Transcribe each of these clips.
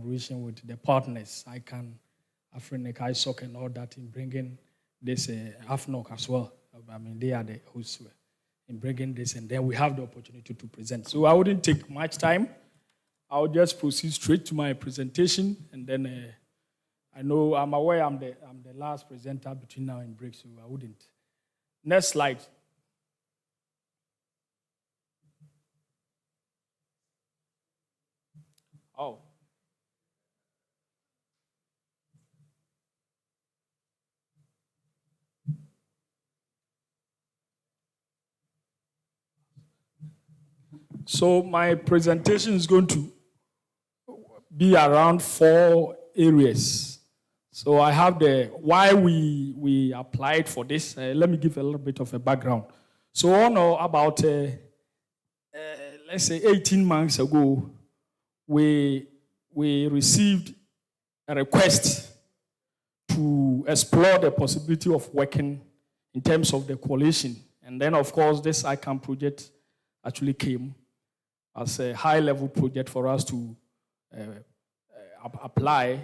collaboration with the partners, ICANN, Afrinic, ISOC, and all that in bringing this AFNOC as well. I mean, they are the hosts in bringing this, and then we have the opportunity to present. So I wouldn't take much time. I'll just proceed straight to my presentation, and then I know I'm aware I'm the last presenter between now and break, so I wouldn't. Next slide. Oh. So my presentation is going to be around 4 areas. So I have the why we applied for this. Let me give a little bit of a background. So about let's say 18 months ago, we received a request to explore the possibility of working in terms of the coalition. And then, of course, this ICANN project actually came as a high-level project for us to apply.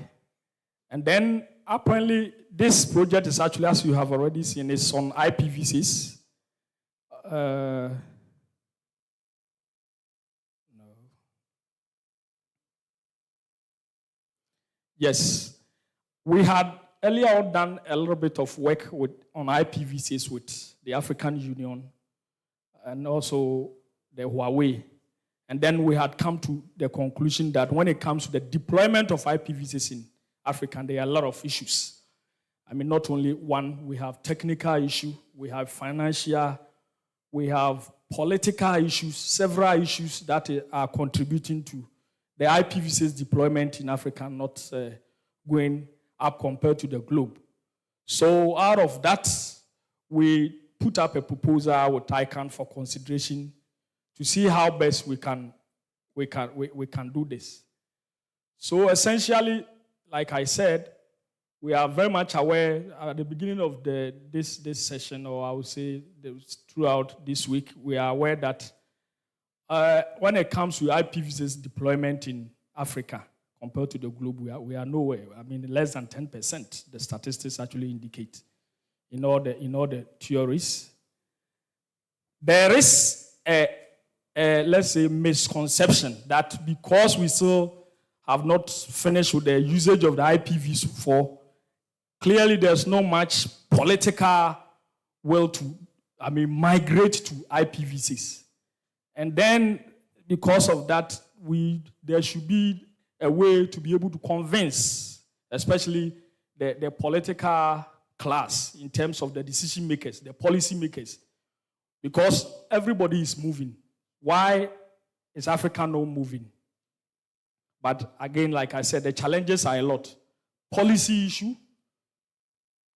And then, apparently, this project is actually, as you have already seen, it's on ipv6. Yes, we had earlier done a little bit of work on ipv6 with the African Union and also the Huawei. And then we had come to the conclusion that when it comes to the deployment of ipv6 in Africa, there are a lot of issues. I mean, not only one, we have technical issue, we have financial, we have political issues, several issues that are contributing to the ipv6 deployment in Africa not going up compared to the globe. So out of that, we put up a proposal with ICANN for consideration to see how best we can do this. So essentially, like I said, we are very much aware at the beginning of this session, or I would say throughout this week, we are aware that when it comes to ipv6 deployment in Africa compared to the globe, we are nowhere. I mean, less than 10%, the statistics actually indicate in all the theories. There is let's say, misconception that because we still have not finished with the usage of the IPv4, clearly there's not much political will to, migrate to IPv6. And then, because of that, there should be a way to be able to convince, especially the political class in terms of the decision makers, the policy makers, because everybody is moving. Why is Africa not moving? But again, like I said, the challenges are a lot. Policy issue,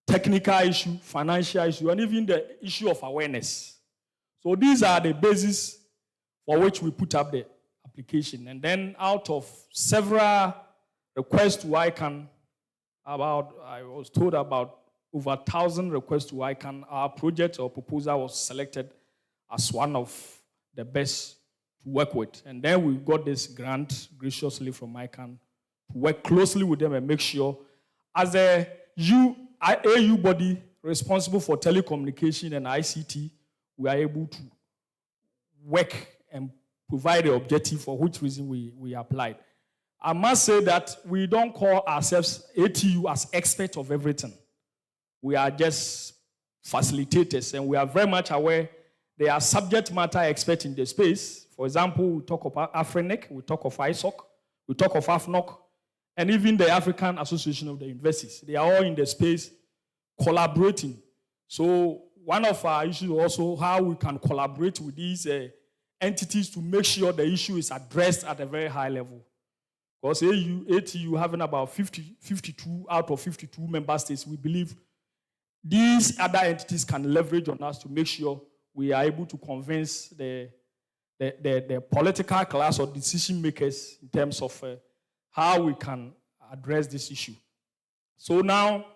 technical issue, financial issue, and even the issue of awareness. So these are the basis for which we put up the application. And then out of several requests to ICANN, I was told about over 1,000 requests to ICANN, our project or proposal was selected as one of the best to work with. And then we got this grant graciously from ICANN to work closely with them and make sure, as a AU body responsible for telecommunication and ICT, we are able to work and provide the objective for which reason we applied. I must say that we don't call ourselves ATU as experts of everything. We are just facilitators, and we are very much aware they are subject matter experts in the space. For example, we talk about Afrinic, we talk of ISOC, we talk of AFNOC, and even the African Association of the Universities. They are all in the space collaborating. So one of our issues also how we can collaborate with these entities to make sure the issue is addressed at a very high level. Because ATU having about 52 out of 52 member states, we believe these other entities can leverage on us to make sure we are able to convince the political class or decision makers in terms of how we can address this issue. So now,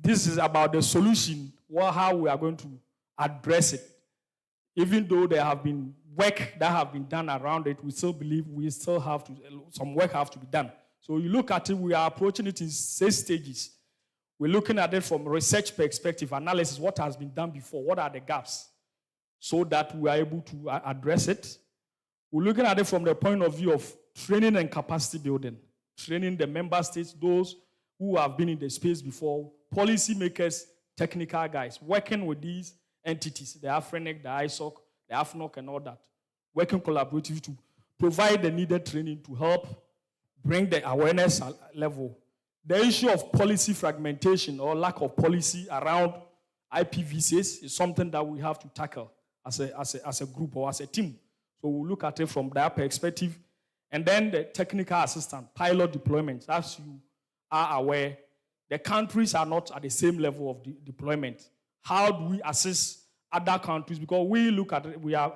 this is about the solution, how we are going to address it. Even though there have been work that have been done around it, we still believe some work have to be done. So you look at it, we are approaching it in 6 stages. We're looking at it from research perspective, analysis, what has been done before, what are the gaps, so that we are able to address it. We're looking at it from the point of view of training and capacity building, training the member states, those who have been in the space before, policymakers, technical guys, working with these entities, the AFRENIC, the ISOC, the AFNOC, and all that, working collaboratively to provide the needed training to help bring the awareness level. The issue of policy fragmentation or lack of policy around IPv6 is something that we have to tackle as a group or as a team. So we'll look at it from that perspective. And then the technical assistance, pilot deployments. As you are aware, the countries are not at the same level of deployment. How do we assist other countries? Because we look at it, we are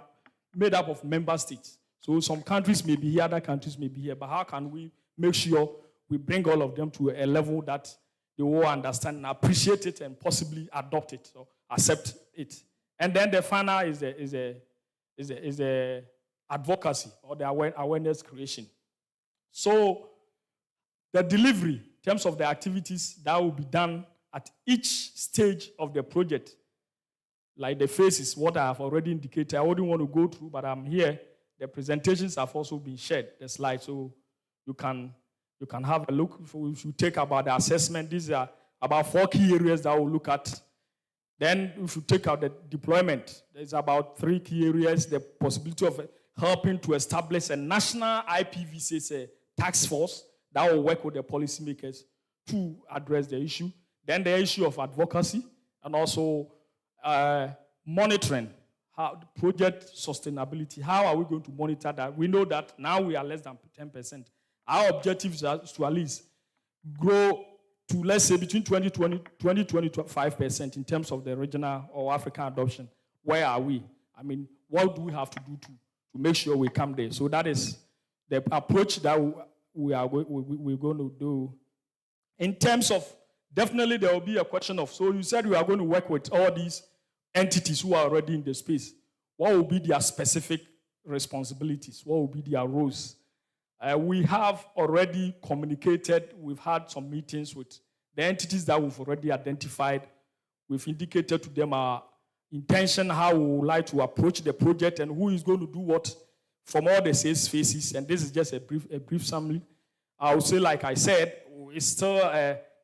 made up of member states. So some countries may be here, other countries may be here. But how can we make sure we bring all of them to a level that they will understand and appreciate it and possibly adopt it or accept it? And then the final is the advocacy or the awareness creation. So the delivery, in terms of the activities that will be done at each stage of the project, like the phases, what I have already indicated, I wouldn't want to go through, but I'm here. The presentations have also been shared, the slides, so you can have a look. If you take about the assessment, these are about 4 key areas that we'll look at. Then if you take out the deployment, there's about 3 key areas, the possibility of helping to establish a national IPv6 task force that will work with the policymakers to address the issue. Then the issue of advocacy and also monitoring, how project sustainability. How are we going to monitor that? We know that now we are less than 10%. Our objective is to at least grow to, let's say, between 20-25% in terms of the regional or African adoption. Where are we? I mean, what do we have to do to make sure we come there? So that is the approach that we're going to do. In terms of, definitely there will be a question of, so you said we are going to work with all these entities who are already in the space. What will be their specific responsibilities? What will be their roles? We have already communicated. We've had some meetings with the entities that we've already identified. We've indicated to them our intention, how we would like to approach the project and who is going to do what from all the 6 phases. And this is just a brief summary. I would say, like I said, it's still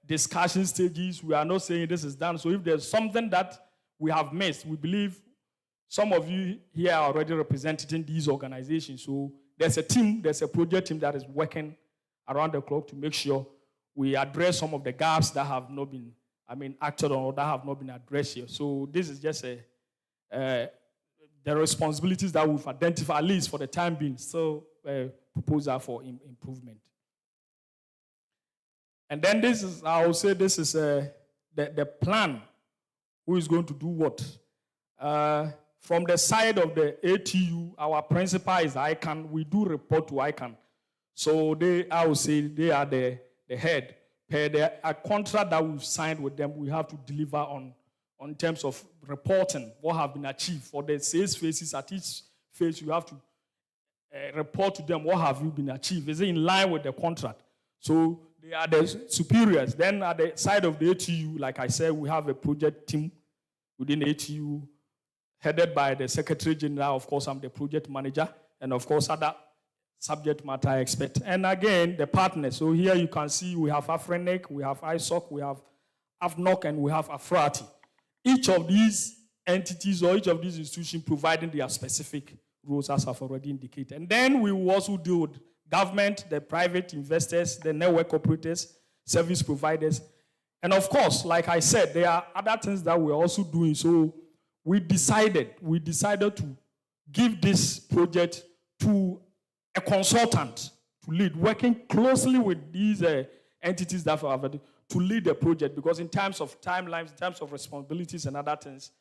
discussion stages. We are not saying this is done. So if there's something that we have missed, we believe some of you here are already represented in these organizations. So there's a team, there's a project team that is working around the clock to make sure we address some of the gaps that have not been, acted on or that have not been addressed here. So this is just the responsibilities that we've identified, at least for the time being, still proposal for improvement. And then this is, I will say this is the plan. Who is going to do what? From the side of the ATU, our principal is ICANN. We do report to ICANN. So I would say they are the head. Per a contract that we've signed with them, we have to deliver on terms of reporting what have been achieved. For the 6 phases, at each phase, you have to report to them what have you been achieved. Is it in line with the contract? So they are the superiors. Then at the side of the ATU, like I said, we have a project team within ATU, headed by the Secretary General. Of course, I'm the project manager, and of course, other subject matter expert. And again, the partners. So here you can see we have AFRENIC, we have ISOC, we have AFNOC, and we have AFRATI. Each of these entities or each of these institutions providing their specific roles, as I've already indicated. And then we will also deal with government, the private investors, the network operators, service providers. And of course, like I said, there are other things that we're also doing. So we decided to give this project to a consultant to lead, working closely with these entities that have to lead the project, because in terms of timelines, in terms of responsibilities and other things.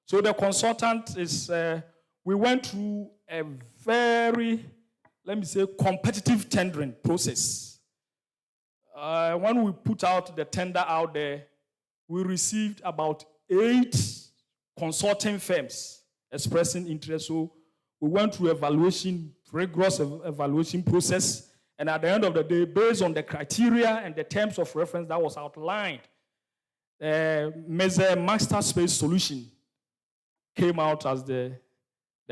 So the consultant is, we went through a very, let me say, competitive tendering process. When we put out the tender out there, we received about 8 consulting firms expressing interest. So we went through rigorous evaluation process, And at the end of the day, based on the criteria and the terms of reference that was outlined, Meze Master Space Solution came out as the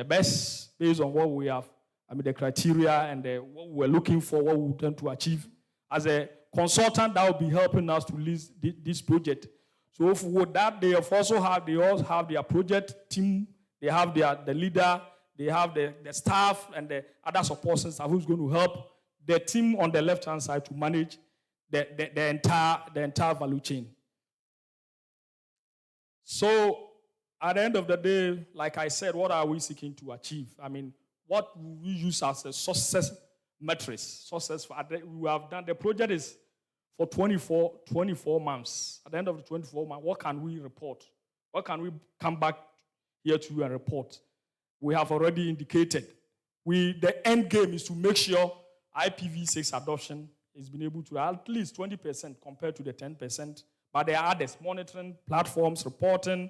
best based on what we have, the criteria and what we were looking for, what we intend to achieve. As a consultant, that will be helping us to lead this project. So with that, they also have their project team, they have the leader, they have the staff and the other support staff who's going to help the team on the left-hand side to manage the entire value chain. So at the end of the day, like I said, what are we seeking to achieve? What we use as a success metrics. We have done, the project is for 24 months. At the end of the 24 months, what can we report? What can we come back here to you and report? We have already indicated. The end game is to make sure IPv6 adoption has been able to at least 20% compared to the 10%. But there are others, monitoring, platforms, reporting,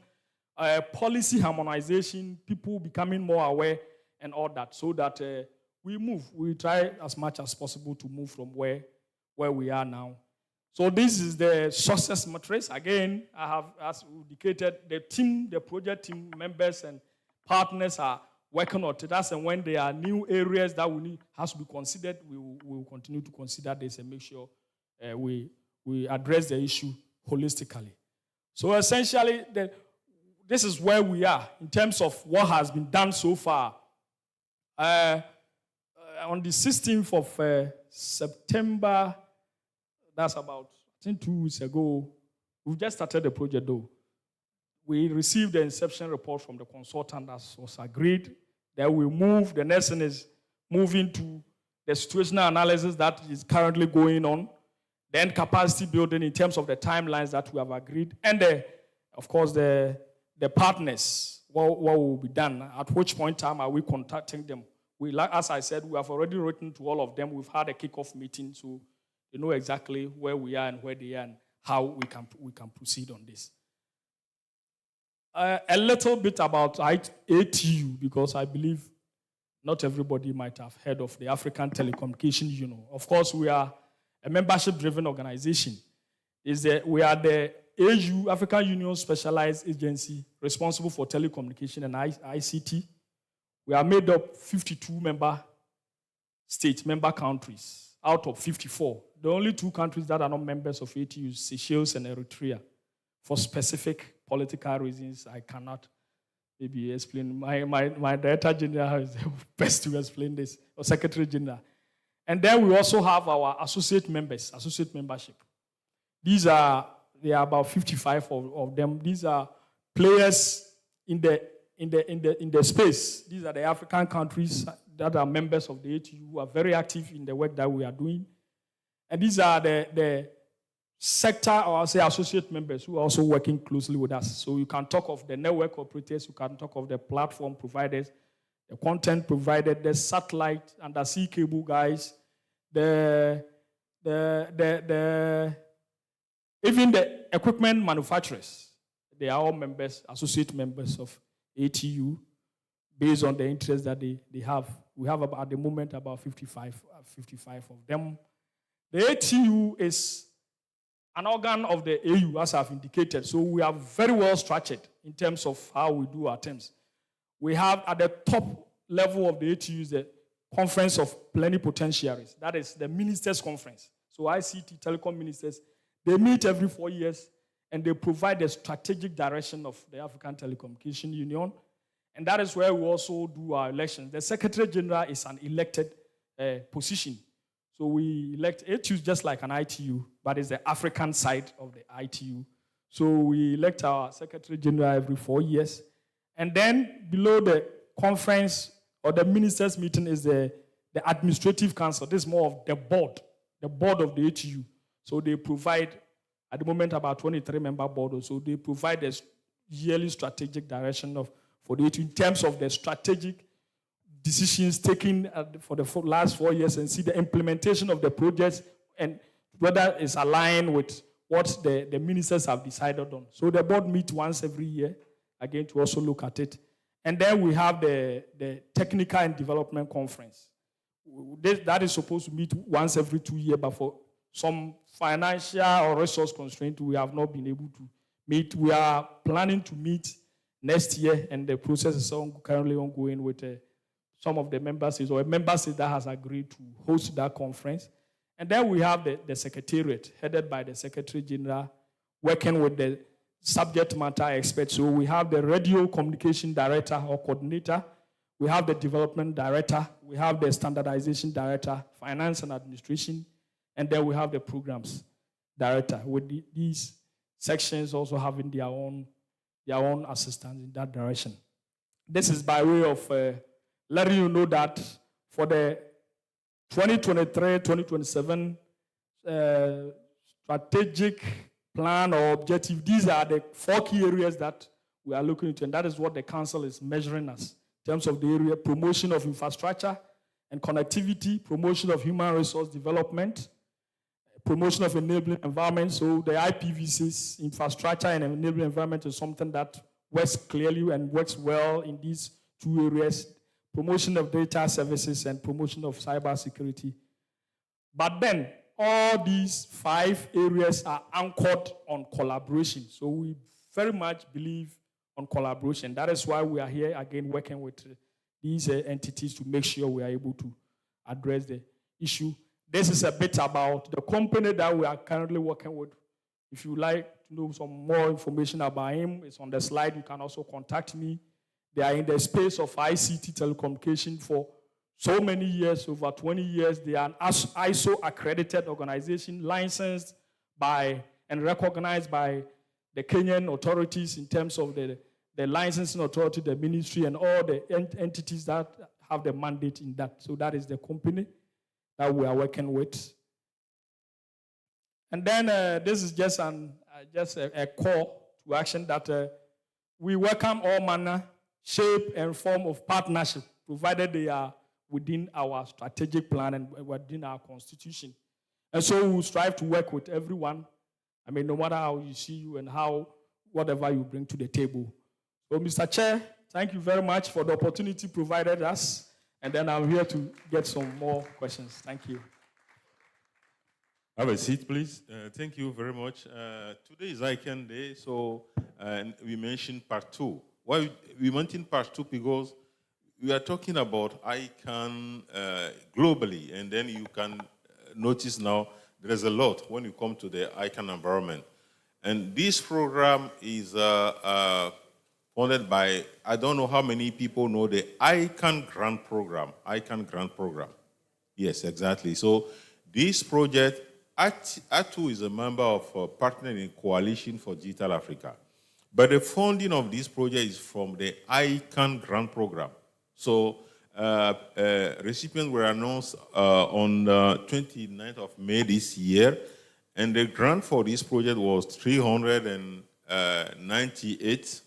policy harmonization, people becoming more aware and all that, so that we try as much as possible to move from where we are now. So this is the success matrix. Again, I have, as indicated, the project team members and partners are working on it. That's, and when there are new areas that has to be considered, we will continue to consider this and make sure we address the issue holistically. So essentially, this is where we are in terms of what has been done so far. On the 16th of September, that's about, I think, 2 weeks ago, we've just started the project though. We received the inception report from the consultant that was agreed. Then we move, the next thing is moving to the situational analysis that is currently going on, then capacity building in terms of the timelines that we have agreed, and of course the partners, what will be done, at which point in time are we contacting them. As I said, we have already written to all of them. We've had a kickoff meeting, so they know exactly where we are and where they are and how we can proceed on this. A little bit about ATU, because I believe not everybody might have heard of the African Telecommunication Union. Of course, we are a membership-driven organization. We are the AU, African Union Specialized Agency, responsible for telecommunication and ICT. We are made up 52 member countries out of 54. The only 2 countries that are not members of ATU is Seychelles and Eritrea. For specific political reasons, I cannot maybe explain. My Director General is the best to explain this, or Secretary General. And then we also have our associate membership. There are about 55 of them. These are players in the space. These are the African countries that are members of the ATU who are very active in the work that we are doing. And these are the sector, or I'll say associate members, who are also working closely with us. So you can talk of the network operators, you can talk of the platform providers, the content provider, the satellite, undersea cable guys, even the equipment manufacturers. They are all members, associate members of ATU, based on the interest that they have. We have at the moment about 55 of them. The ATU is an organ of the AU, as I've indicated. So we are very well structured in terms of how we do our terms. We have at the top level of the ATU is the Conference of Plenipotentiaries. That is the Ministers' Conference. So ICT, telecom ministers, they meet every 4 years and they provide the strategic direction of the African Telecommunication Union. And that is where we also do our elections. The Secretary General is an elected position. So we elect ATU just like an ITU, but it's the African side of the ITU. So we elect our Secretary General every 4 years. And then below the conference or the ministers' meeting is the Administrative Council. This is more of the board of the ATU. So they provide, at the moment, about 23-member board. So they provide the yearly strategic direction for the ATU in terms of the strategic decisions taken for the last 4 years, and see the implementation of the projects and whether it's aligned with what the ministers have decided on. So the board meets once every year, again, to also look at it. And then we have the Technical and Development Conference. That is supposed to meet once every 2 years, but for some financial or resource constraint, we have not been able to meet. We are planning to meet next year, and the process is currently ongoing with some of the member states, or a member state that has agreed to host that conference. And then we have the secretariat, headed by the Secretary General, working with the subject matter experts. So we have the radio communication director or coordinator, we have the development director, we have the standardization director, finance and administration, and then we have the programs director, with these sections also having their own assistance in that direction. This is by way of letting you know that for the 2023-2027 strategic plan or objective, these are the 4 key areas that we are looking into, and that is what the council is measuring us in terms of the area: promotion of infrastructure and connectivity, promotion of human resource development, promotion of enabling environment. So the IPv6 infrastructure and enabling environment is something that works clearly and works well in these 2 areas: promotion of data services and promotion of cybersecurity. But then all these 5 areas are anchored on collaboration. So we very much believe on collaboration. That is why we are here again working with these entities to make sure we are able to address the issue. This is a bit about the company that we are currently working with. If you like to know some more information about him, it's on the slide. You can also contact me. They are in the space of ICT telecommunication for so many years, over 20 years. They are an ISO accredited organization, licensed by and recognized by the Kenyan authorities in terms of the licensing authority, the ministry, and all the entities that have the mandate in that. So that is the company that we are working with. And then this is just a call to action that we welcome all manner, shape, and form of partnership, provided they are within our strategic plan and within our constitution. And so we strive to work with everyone. I mean, no matter how you see you and whatever you bring to the table. So, Mr. Chair, thank you very much for the opportunity provided us. And then I'm here to get some more questions. Thank you. Have a seat, please. Thank you very much. Today is ICANN Day, so we mentioned part 2. Why we mentioned part 2? Because we are talking about ICANN globally, and then you can notice now there's a lot when you come to the ICANN environment. And this program is funded by, I don't know how many people know the ICANN grant program. ICANN grant program. Yes, exactly. So this project, ATU is a member of Partnering in Coalition for Digital Africa. But the funding of this project is from the ICANN grant program. So recipients were announced on the 29th of May this year, and the grant for this project was $398,000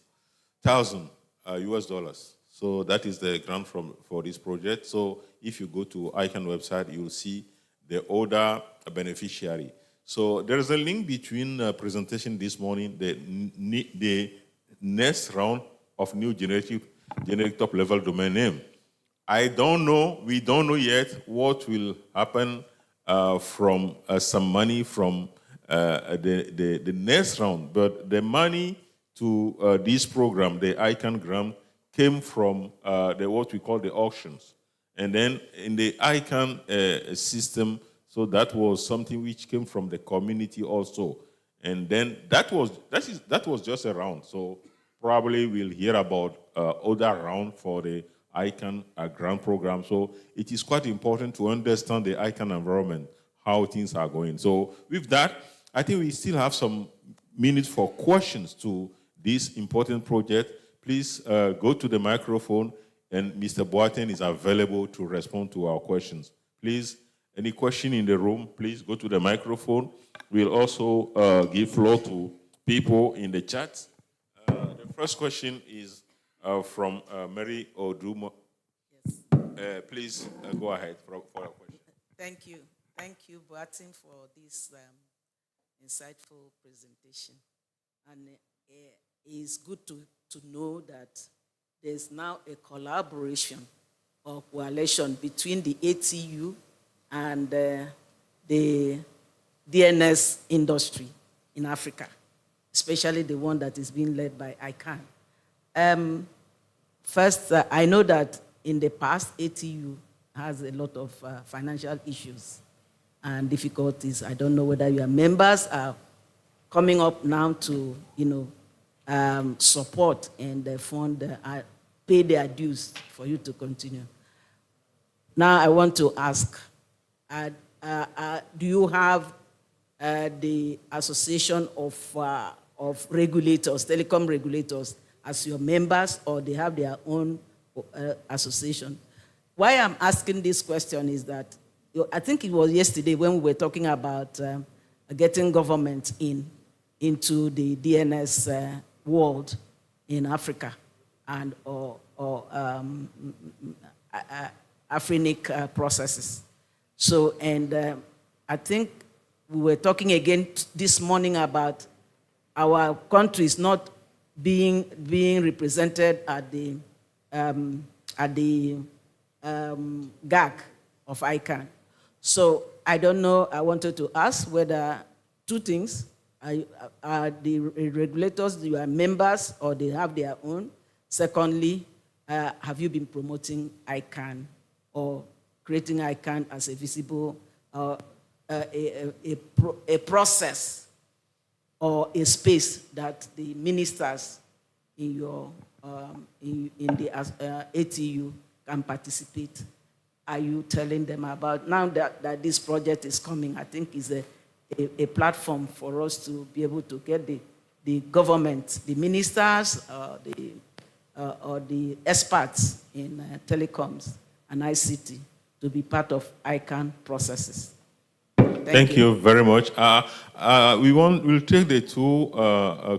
US dollars. So that is the grant for this project. So if you go to ICANN website, you'll see the other beneficiary. So there is a link between presentation this morning, the next round of new generic top-level domain name. I don't know, we don't know yet what will happen from some money from the next round, but the money to this program, the ICANN grant, came from what we call the auctions. And then in the ICANN system, so that was something which came from the community also. And then that was just a round. So probably we'll hear about other round for the ICANN grant program. So it is quite important to understand the ICANN environment, how things are going. So with that, I think we still have some minutes for questions to this important project. Please go to the microphone, and Mr. Boateng is available to respond to our questions. Please, any question in the room, please go to the microphone. We'll also give floor to people in the chat. The first question is from Mary Odumo. Yes. Please go ahead for a question. Thank you. Thank you, Boateng, for this insightful presentation. And it's good to know that there's now a collaboration or coalition between the ATU and the DNS industry in Africa, especially the one that is being led by ICANN. First, I know that in the past, ATU has a lot of financial issues and difficulties. I don't know whether your members are coming up now to, support and fund, pay their dues for you to continue. Now I want to ask, do you have the Association of Regulators, telecom regulators, as your members, or they have their own association? Why I'm asking this question is that I think it was yesterday when we were talking about getting government into the DNS world in Africa and or Afrinic processes. So, and I think we were talking again this morning about our countries not being represented at the GAC of ICANN. So I don't know, I wanted to ask whether two things, are the regulators, you are members or they have their own? Secondly, have you been promoting ICANN or creating ICANN as a visible, a process or a space that the ministers in your in the ATU can participate? Are you telling them about now that this project is coming? I think is a platform for us to be able to get the government, the ministers, or the experts in telecoms and ICT to be part of ICANN processes. Thank you very much. We'll take the two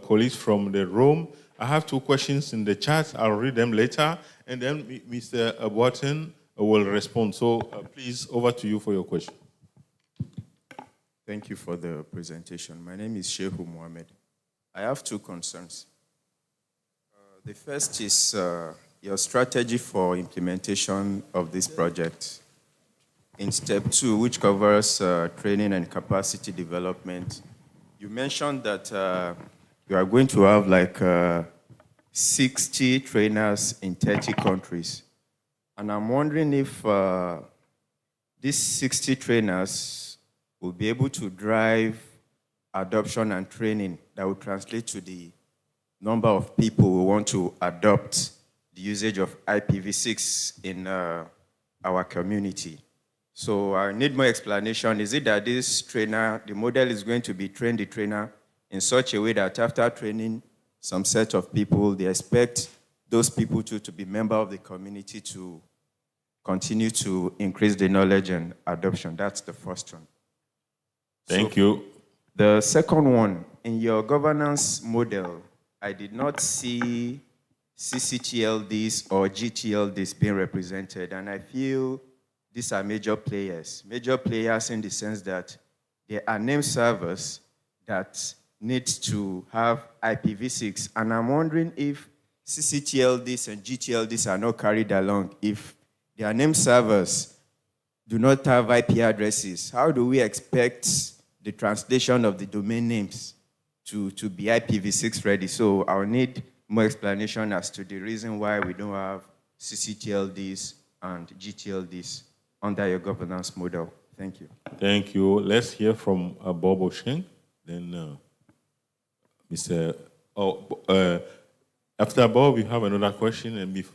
colleagues from the room. I have two questions in the chat. I'll read them later, and then Mr. Boateng will respond. So please, over to you for your question. Thank you for the presentation. My name is Shehu Mohammed. I have two concerns. The first is your strategy for implementation of this project. In step 2, which covers training and capacity development, you mentioned that you are going to have like 60 trainers in 30 countries. And I'm wondering if these 60 trainers will be able to drive adoption and training that will translate to the number of people who want to adopt the usage of IPv6 in our community. So I need more explanation. Is it that this trainer, the model is going to be train the trainer in such a way that after training some set of people, they expect those people to be member of the community to continue to increase the knowledge and adoption? That's the first one. Thank you. The second one, in your governance model, I did not see CCTLDs or GTLDs being represented, and I feel these are major players in the sense that they are name servers that need to have IPv6. And I'm wondering if CCTLDs and GTLDs are not carried along. If their name servers do not have IP addresses, how do we expect the translation of the domain names to be IPv6 ready? So I'll need more explanation as to the reason why we don't have CCTLDs and GTLDs under your governance model. Thank you. Thank you. Let's hear from Bob Osheng, then Mr. After Bob, we have another question. And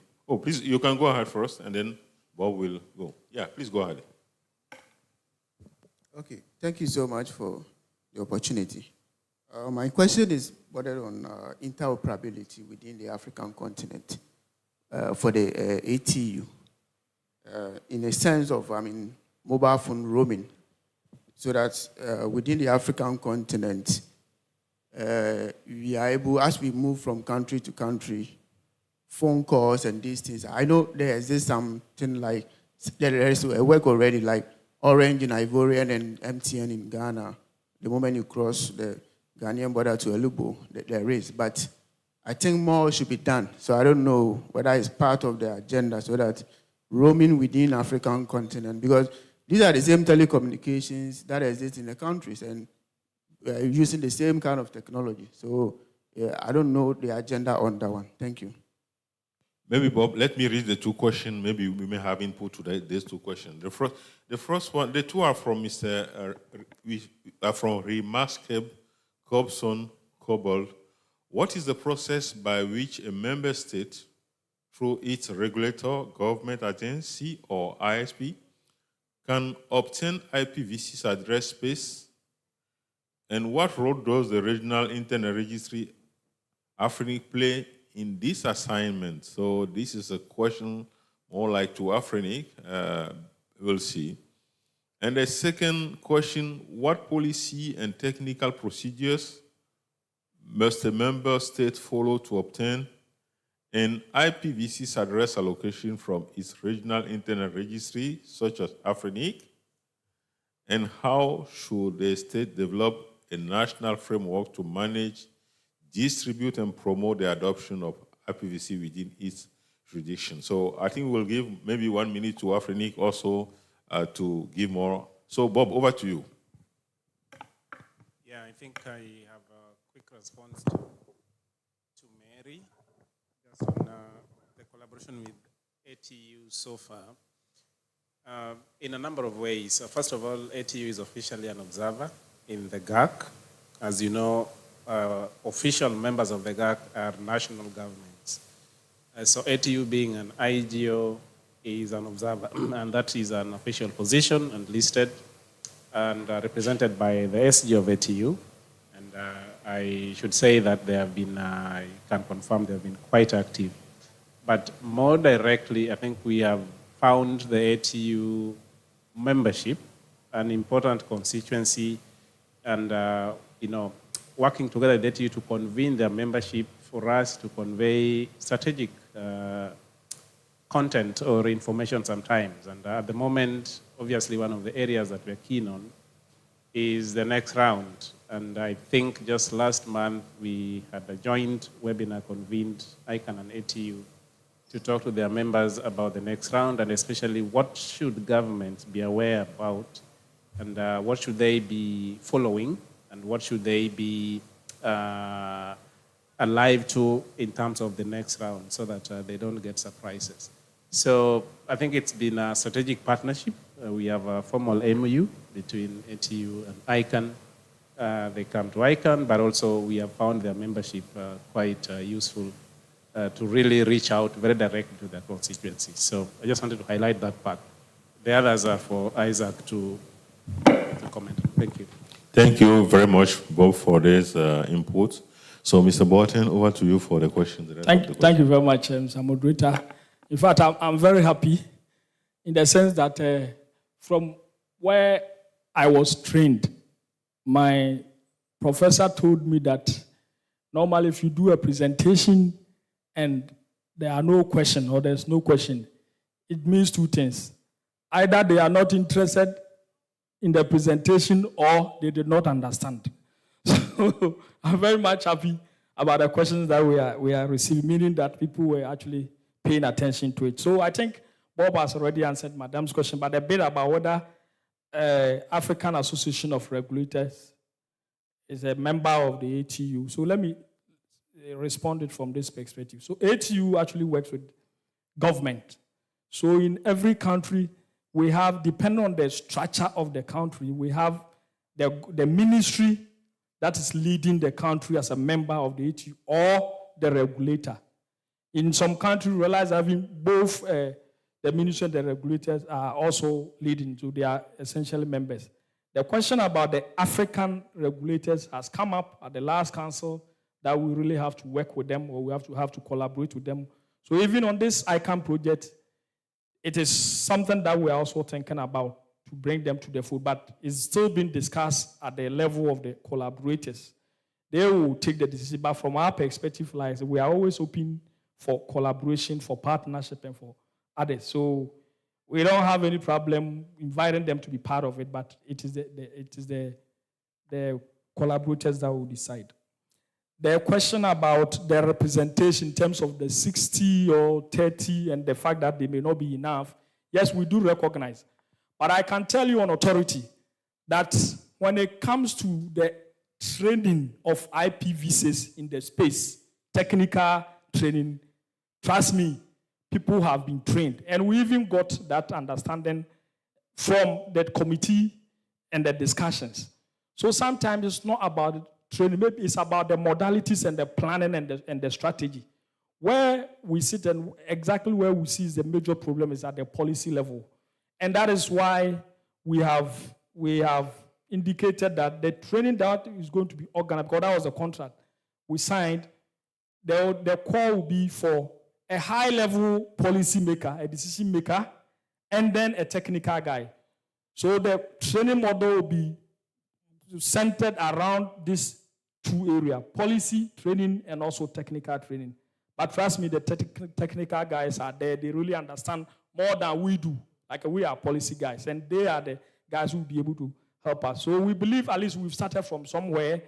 please, you can go ahead first, and then Bob will go. Yeah, please go ahead. Okay, thank you so much for the opportunity. My question is bordered on interoperability within the African continent for the ATU. In a sense of, mobile phone roaming, so that within the African continent, we are able, as we move from country to country, phone calls and these things. I know there is something like, there is a work already, like Orange in Ivorian and MTN in Ghana. The moment you cross the Ghanaian border to Elubo, there is. But I think more should be done. So I don't know whether it's part of the agenda so that roaming within African continent? Because these are the same telecommunications that exist in the countries and using the same kind of technology. So I don't know the agenda on that one. Thank you. Maybe, Bob, let me read the two questions. Maybe we may have input to these two questions. The first one, the two are from from Remaskeb Cobson Cobold. What is the process by which a member state, through its regulator, government agency, or ISP, can obtain IPv6 address space? And what role does the Regional Internet Registry Afrinic play in this assignment? So this is a question more like to Afrinic, we'll see. And the second question, what policy and technical procedures must a member state follow to obtain an IPv6 address allocation from its regional internet registry, such as Afrinic? And how should the state develop a national framework to manage, distribute, and promote the adoption of IPv6 within its jurisdiction? So I think we'll give maybe 1 minute to Afrinic also to give more. So Bob, over to you. Yeah, I think I have a quick response to Mary, just on the collaboration with ATU so far. In a number of ways. First of all, ATU is officially an observer in the GAC. As you know, official members of the GAC are national governments. So ATU being an IGO is an observer, and that is an official position and listed and represented by the SG of ATU. And I should say that they have been, I can confirm they have been quite active. But more directly, I think we have found the ATU membership an important constituency, and working together with ATU to convene their membership for us to convey strategic content or information sometimes. And at the moment, obviously one of the areas that we're keen on is the next round. And I think just last month we had a joint webinar convened, ICANN and ATU, to talk to their members about the next round, and especially what should governments be aware about, and what should they be following, and what should they be alive to in terms of the next round, so that they don't get surprises. So I think it's been a strategic partnership. We have a formal MOU between ATU and ICANN. They come to ICANN, but also we have found their membership quite useful to really reach out very directly to their constituency. So I just wanted to highlight that part. The others are for Isaac to comment. Thank you. Thank you very much, Bob, for this input. So, Mr. Bolton, over to you for the questions. Thank you very much, Mr. Moderator. In fact, I'm very happy in the sense that from where I was trained, my professor told me that normally if you do a presentation and there are no questions or there's no question, it means two things. Either they are not interested in the presentation or they did not understand. So I'm very much happy about the questions that we are receiving, meaning that people were actually paying attention to it. So I think Bob has already answered Madam's question, but a bit about whether African Association of Regulators is a member of the ATU. So let me respond it from this perspective. So ATU actually works with government. So in every country, we have, depending on the structure of the country, we have the ministry that is leading the country as a member of the ATU or the regulator. In some countries, we realize having both the ministry and the regulators are also leading, so they are essentially members. The question about the African regulators has come up at the last council that we really have to work with them, or we have to collaborate with them. So even on this ICANN project, it is something that we are also thinking about to bring them to the fold, but it's still being discussed at the level of the collaborators. They will take the decision, but from our perspective, like, we are always open for collaboration, for partnership, and for others. So we don't have any problem inviting them to be part of it, but it is the collaborators that will decide. the question about the representation in terms of the 60 or 30 and the fact that they may not be enough, yes, we do recognize. But I can tell you on authority that when it comes to the training of IPv6 in the space, technical training, trust me, people have been trained. And we even got that understanding from the committee and the discussions. So sometimes it's not about training, maybe it's about the modalities and the planning and the strategy. Where we sit and exactly where we see is the major problem is at the policy level. And that is why we have indicated that the training that is going to be organized, because that was a contract we signed, the call will be for a high-level policy maker, a decision maker, and then a technical guy. So the training model will be centered around these two areas, policy training and also technical training. But trust me, the technical guys are there. They really understand more than we do. Like we are policy guys, and they are the guys who will be able to help us. So we believe at least we've started from somewhere.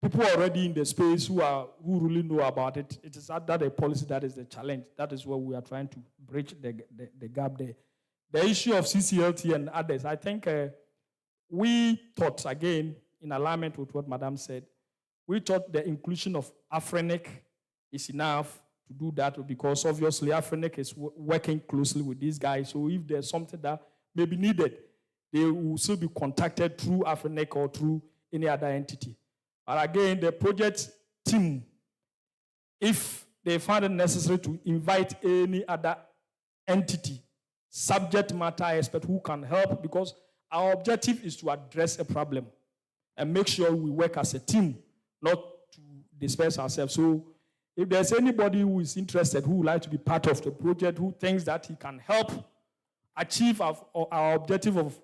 People already in the space who really know about it. It is that a policy that is the challenge. That is where we are trying to bridge the gap there. The issue of CCLT and others, I think we thought, again, in alignment with what Madam said, we thought the inclusion of Afrinic is enough to do that because obviously Afrinic is working closely with these guys. So if there's something that may be needed, they will still be contacted through Afrinic or through any other entity. But again, the project team, if they find it necessary to invite any other entity, subject matter expert who can help, because our objective is to address a problem and make sure we work as a team, not to disperse ourselves. So if there's anybody who is interested, who would like to be part of the project, who thinks that he can help achieve our objective of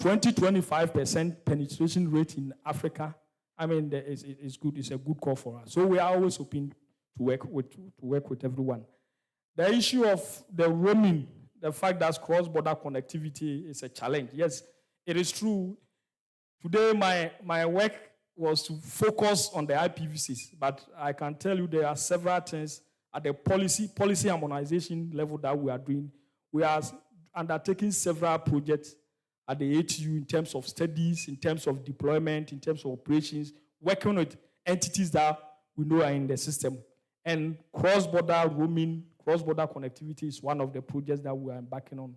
20-25% penetration rate in Africa, I mean, it's good. It's a good call for us. So we are always hoping to work with everyone. The issue of the roaming, the fact that cross-border connectivity is a challenge. Yes, it is true. Today, my work was to focus on the IPv6, but I can tell you there are several things at the policy harmonization level that we are doing. We are undertaking several projects at the ATU in terms of studies, in terms of deployment, in terms of operations, working with entities that we know are in the system. And cross-border roaming, cross-border connectivity is one of the projects that we are embarking on.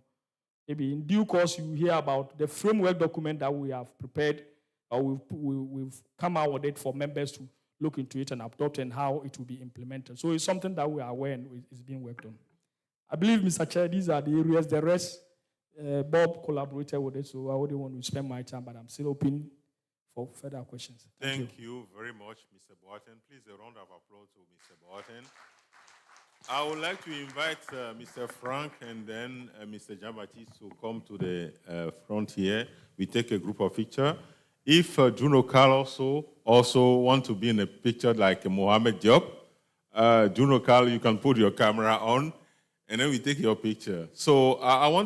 Maybe in due course, you hear about the framework document that we have prepared, or we've come out with it for members to look into it and adopt and how it will be implemented. So it's something that we are aware and is being worked on. I believe, Mr. Chair, these are the areas. The rest, Bob collaborated with it, so I wouldn't want to spend my time, but I'm still open for further questions. Thank you very much, Mr. Boateng. Please, a round of applause to Mr. Boateng. I would like to invite Mr. Frank and then Mr. Jean-Baptiste to come to the front here. We take a group of pictures. If Juno Carl also want to be in a picture like Mohammed Diop, Juno Carl, you can put your camera on, and then we take your picture. So I want to